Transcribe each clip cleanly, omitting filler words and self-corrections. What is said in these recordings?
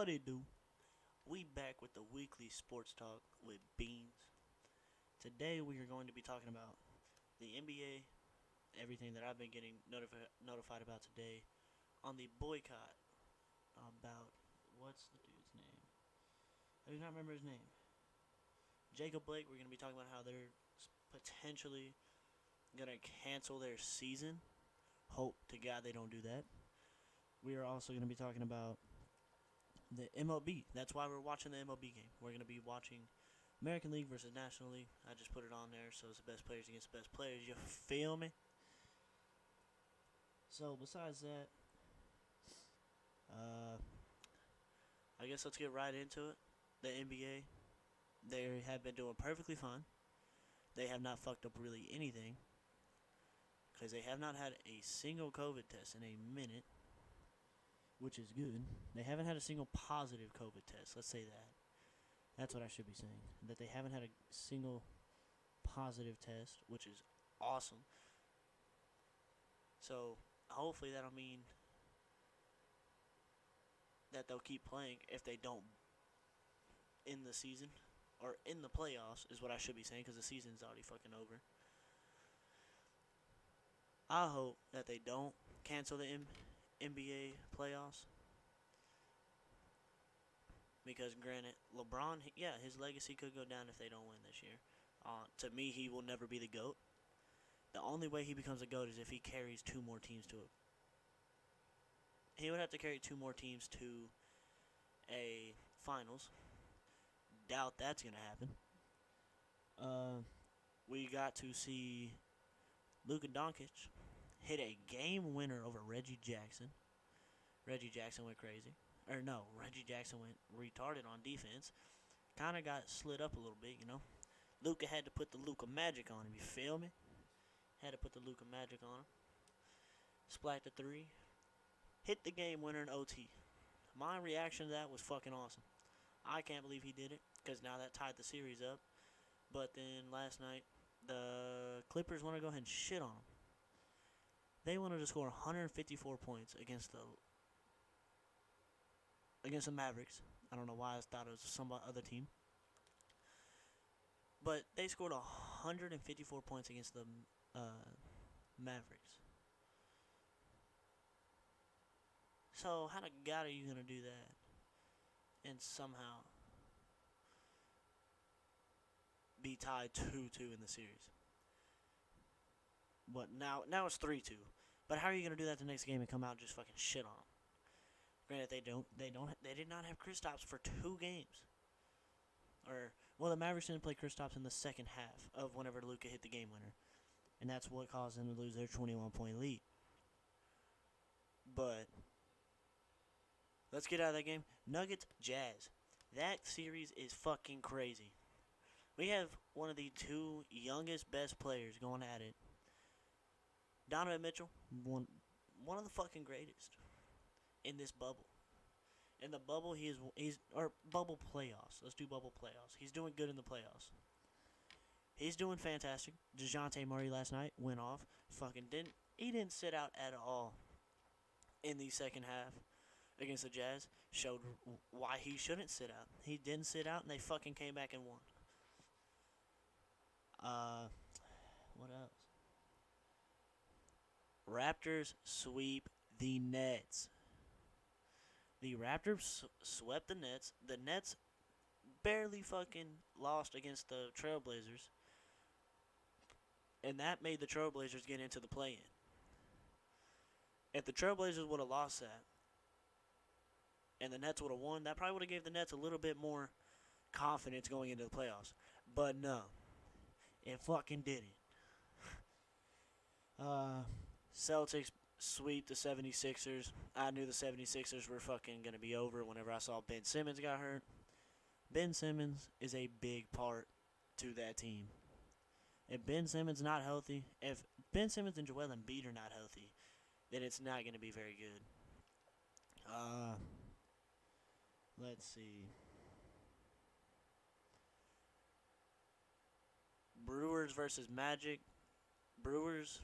What it do? We back with the weekly sports talk with Beans. Today we are going to be talking about the NBA, everything that I've been getting notified about today on the boycott about what's the dude's name? I do not remember his name. Jacob Blake. We're going to be talking about how they're potentially going to cancel their season. Hope to God they don't do that. We are also going to be talking about the MLB. That's why we're watching the MLB game. We're going to be watching American League versus National League. I just put it on there so it's the best players against the best players. You feel me? So besides that, uh, I guess let's get right into it. The NBA, they have been doing perfectly fine. They have not fucked up really anything because they have not had a single COVID test in a minute, which is good. They haven't had a single positive COVID test. Let's say that. That's what I should be saying. That they haven't had a single positive test, which is awesome. So hopefully that'll mean that they'll keep playing if they don't in the season or in the playoffs is what I should be saying because the season's already fucking over. I hope that they don't cancel the NBA playoffs because granted, LeBron, yeah, his legacy could go down if they don't win this year. To me, he will never be the GOAT. The only way he becomes a GOAT is if he carries two more teams to it. He would have to carry two more teams to a finals. Doubt that's going to happen. We got to see Luka Doncic hit a game winner over Reggie Jackson. Reggie Jackson went crazy. Or no, Reggie Jackson went retarded on defense. Kind of got slid up a little bit, you know. Luka had to put the Luka magic on him, you feel me? Had to put the Luka magic on him. Splat the three. Hit the game winner in OT. My reaction to that was fucking awesome. I can't believe he did it, because now that tied the series up. But then last night, the Clippers want to go ahead and shit on him. They wanted to score 154 points against the Mavericks. I don't know why I thought it was some other team. But they scored 154 points against the Mavericks. So how the god are you going to do that and somehow be tied 2-2 in the series? But now it's 3-2. But how are you going to do that the next game and come out and just fucking shit on them? Granted, they did not have Kristaps for 2 games. The Mavericks didn't play Kristaps in the second half of whenever Luka hit the game winner. And that's what caused them to lose their 21-point lead. But let's get out of that game. Nuggets, Jazz. That series is fucking crazy. We have one of the 2 youngest, best players going at it. Donovan Mitchell, one of the fucking greatest in this bubble. In the bubble, he's bubble playoffs. Let's do bubble playoffs. He's doing good in the playoffs. He's doing fantastic. DeJounte Murray last night went off. He didn't sit out at all in the second half against the Jazz. Showed why he shouldn't sit out. He didn't sit out, and they fucking came back and won. What else? Raptors sweep the Nets. The Raptors swept the Nets. The Nets barely fucking lost against the Trailblazers. And that made the Trailblazers get into the play-in. If the Trailblazers would have lost that, and the Nets would have won, that probably would have gave the Nets a little bit more confidence going into the playoffs. But no. It fucking didn't. Celtics sweep the 76ers. I knew the 76ers were fucking going to be over whenever I saw Ben Simmons got hurt. Ben Simmons is a big part to that team. If Ben Simmons not healthy, if Ben Simmons and Joel Embiid are not healthy, then it's not going to be very good. Let's see. Brewers versus Magic. Brewers.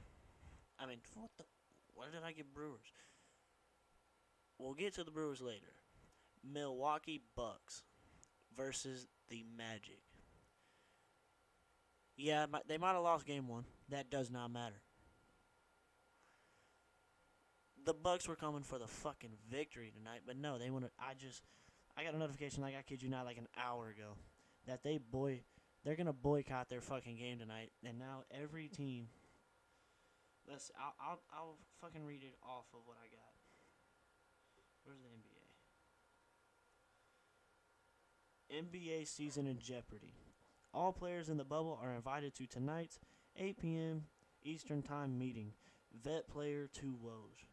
What did I get Brewers? We'll get to the Brewers later. Milwaukee Bucks versus the Magic. Yeah, they might have lost game one. That does not matter. The Bucks were coming for the fucking victory tonight, but no, they want to. I got a notification, like I kid you not, like an hour ago, that they're gonna boycott their fucking game tonight, and now every team. I'll fucking read it off of what I got. Where's the NBA? NBA season in jeopardy. All players in the bubble are invited to tonight's 8 p.m. Eastern Time meeting. Vet player to Woj.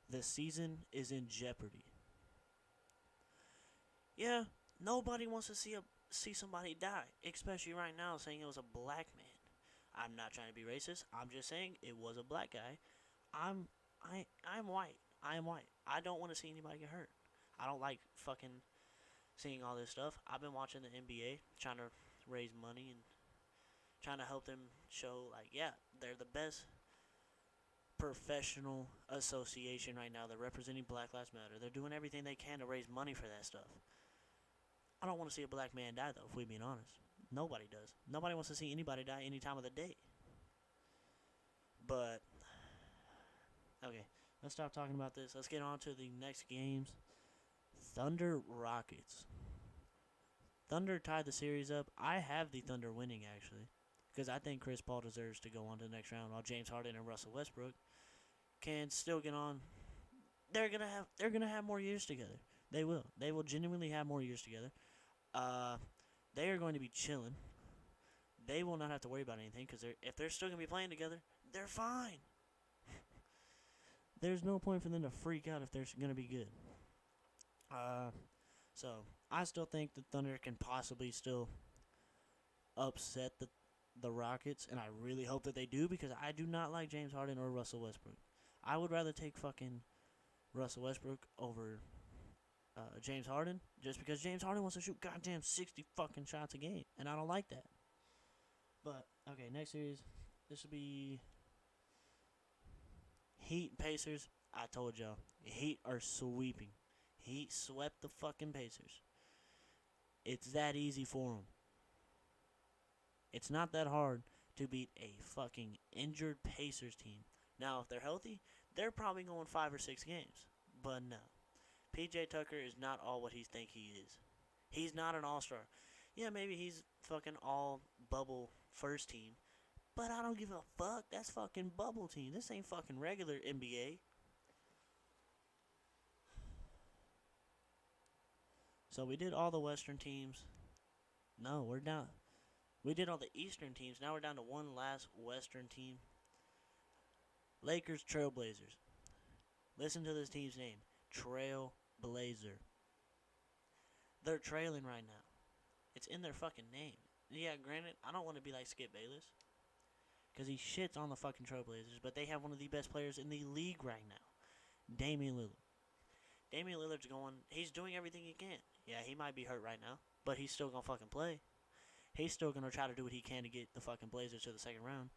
The season is in jeopardy. Yeah, nobody wants to see somebody die, especially right now saying it was a black man. I'm not trying to be racist. I'm just saying it was a black guy. I'm white. I am white. I don't want to see anybody get hurt. I don't like fucking seeing all this stuff. I've been watching the NBA, trying to raise money and trying to help them show, like, yeah, they're the best professional association right now. They're representing Black Lives Matter. They're doing everything they can to raise money for that stuff. I don't want to see a black man die, though, if we're being honest. Nobody does. Nobody wants to see anybody die any time of the day. But, okay, let's stop talking about this. Let's get on to the next games. Thunder Rockets. Thunder tied the series up. I have the Thunder winning, actually, because I think Chris Paul deserves to go on to the next round, while James Harden and Russell Westbrook can still get on. They're gonna have more years together. They will. They will genuinely have more years together. They are going to be chilling. They will not have to worry about anything because if they're still gonna be playing together, they're fine. There's no point for them to freak out if they're gonna be good. So I still think the Thunder can possibly still upset the Rockets, and I really hope that they do because I do not like James Harden or Russell Westbrook. I would rather take fucking Russell Westbrook over James Harden just because James Harden wants to shoot goddamn 60 fucking shots a game, and I don't like that. But, okay, next series, this will be Heat Pacers. I told y'all, Heat are sweeping. Heat swept the fucking Pacers. It's that easy for them. It's not that hard to beat a fucking injured Pacers team. Now, if they're healthy, they're probably going 5 or 6 games. But no. PJ Tucker is not all what he think he is. He's not an all-star. Yeah, maybe he's fucking all bubble first team. But I don't give a fuck. That's fucking bubble team. This ain't fucking regular NBA. So we did all the Western teams. No, we're down. We did all the Eastern teams. Now we're down to one last Western team. Lakers Trailblazers. Listen to this team's name. Trailblazer. They're trailing right now. It's in their fucking name. Yeah, granted, I don't want to be like Skip Bayless. Because he shits on the fucking Trailblazers. But they have one of the best players in the league right now. Damian Lillard. Damian Lillard's going. He's doing everything he can. Yeah, he might be hurt right now. But he's still going to fucking play. He's still going to try to do what he can to get the fucking Blazers to the second round.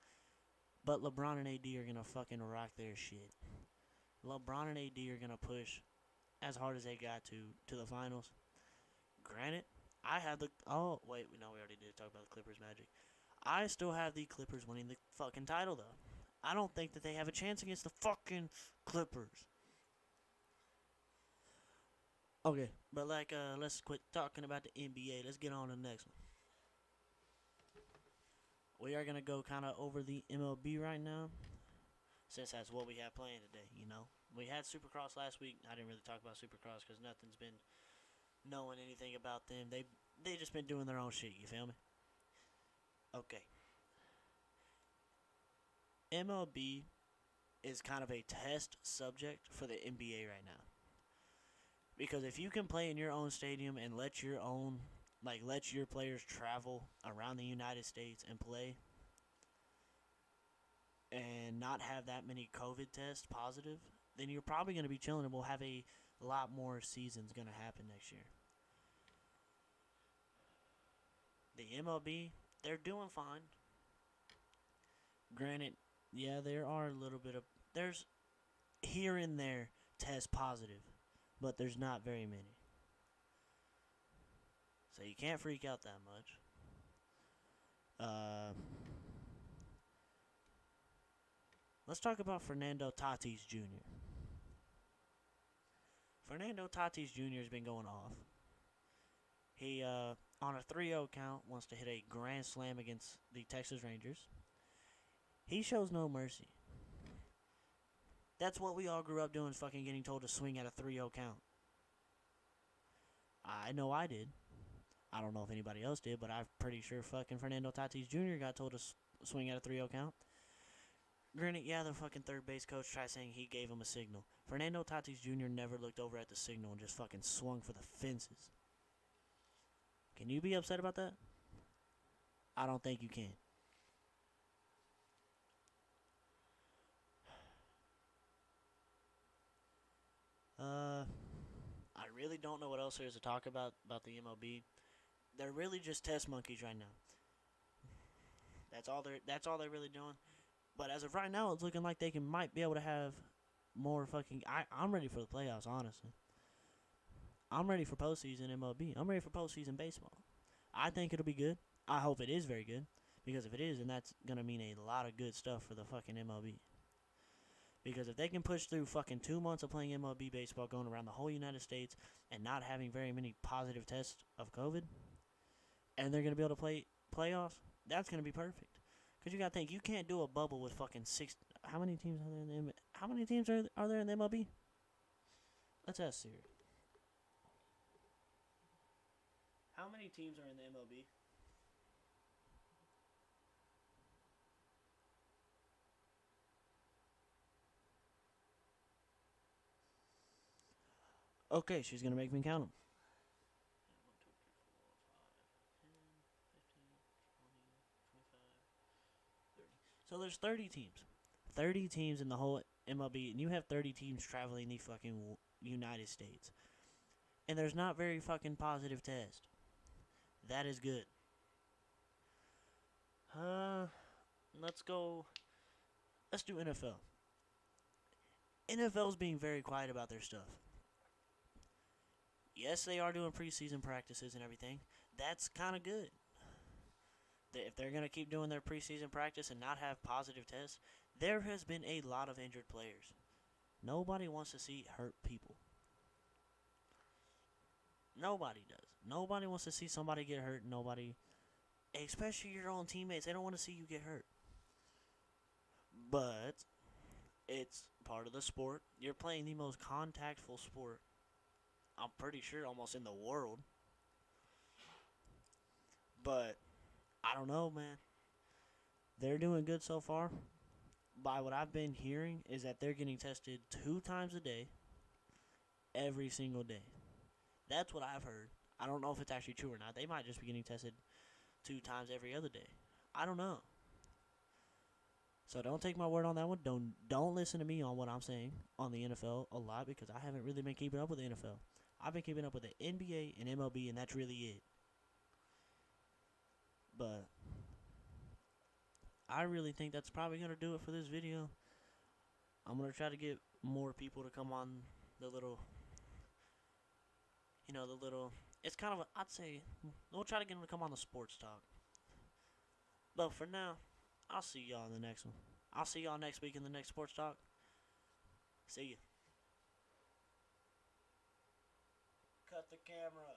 But LeBron and AD are going to fucking rock their shit. LeBron and AD are going to push as hard as they got to the finals. Granted, I have the... Oh, wait. No, we already did talk about the Clippers Magic. I still have the Clippers winning the fucking title, though. I don't think that they have a chance against the fucking Clippers. Okay, but let's quit talking about the NBA. Let's get on to the next one. We are going to go kind of over the MLB right now, since that's what we have playing today, you know. We had Supercross last week. I didn't really talk about Supercross because nothing's been knowing anything about them. They just been doing their own shit, you feel me? Okay. MLB is kind of a test subject for the NBA right now. Because if you can play in your own stadium and let your players travel around the United States and play and not have that many COVID tests positive, then you're probably going to be chilling and we'll have a lot more seasons going to happen next year. The MLB, they're doing fine. Granted, yeah, there are a little bit of... There's here and there test positive, but there's not very many. So you can't freak out that much. Let's talk about Fernando Tatis Jr. Fernando Tatis Jr. has been going off. He, on a 3-0 count, wants to hit a grand slam against the Texas Rangers. He shows no mercy. That's what we all grew up doing, fucking getting told to swing at a 3-0 count. I know I did. I don't know if anybody else did, but I'm pretty sure fucking Fernando Tatis Jr. got told to swing at a 3-0 count. Granted, yeah, the fucking third base coach tried saying he gave him a signal. Fernando Tatis Jr. never looked over at the signal and just fucking swung for the fences. Can you be upset about that? I don't think you can. I really don't know what else there is to talk about the MLB. They're really just test monkeys right now. That's all they're really doing. But as of right now, it's looking like they might be able to have more fucking. I'm ready for the playoffs, honestly. I'm ready for postseason MLB. I'm ready for postseason baseball. I think it'll be good. I hope it is very good. Because if it is, then that's going to mean a lot of good stuff for the fucking MLB. Because if they can push through fucking 2 months of playing MLB baseball, going around the whole United States, and not having very many positive tests of COVID, and they're going to be able to play playoffs, that's going to be perfect. Because you got to think, you can't do a bubble with fucking six. How many teams are there in the How many teams are there in the MLB? Let's ask Siri. How many teams are in the MLB? Okay, she's going to make me count them. So there's 30 teams. 30 teams in the whole MLB, and you have 30 teams traveling the fucking United States. And there's not very fucking positive tests. That is good. Let's go. Let's do NFL. NFL's being very quiet about their stuff. Yes, they are doing preseason practices and everything. That's kind of good. If they're going to keep doing their preseason practice and not have positive tests, there has been a lot of injured players. Nobody wants to see hurt people. Nobody does. Nobody wants to see somebody get hurt. Nobody, especially your own teammates, they don't want to see you get hurt. But it's part of the sport. You're playing the most contactful sport, I'm pretty sure, almost in the world. But I don't know, man. They're doing good so far. By what I've been hearing is that they're getting tested 2 times a day, every single day. That's what I've heard. I don't know if it's actually true or not. They might just be getting tested 2 times every other day. I don't know. So don't take my word on that one. Don't listen to me on what I'm saying on the NFL a lot, because I haven't really been keeping up with the NFL. I've been keeping up with the NBA and MLB, and that's really it. But I really think that's probably going to do it for this video. I'm going to try to get more people to come on the little, it's kind of, I'd say, we'll try to get them to come on the sports talk. But for now, I'll see y'all in the next one. I'll see y'all next week in the next sports talk. See ya. Cut the camera.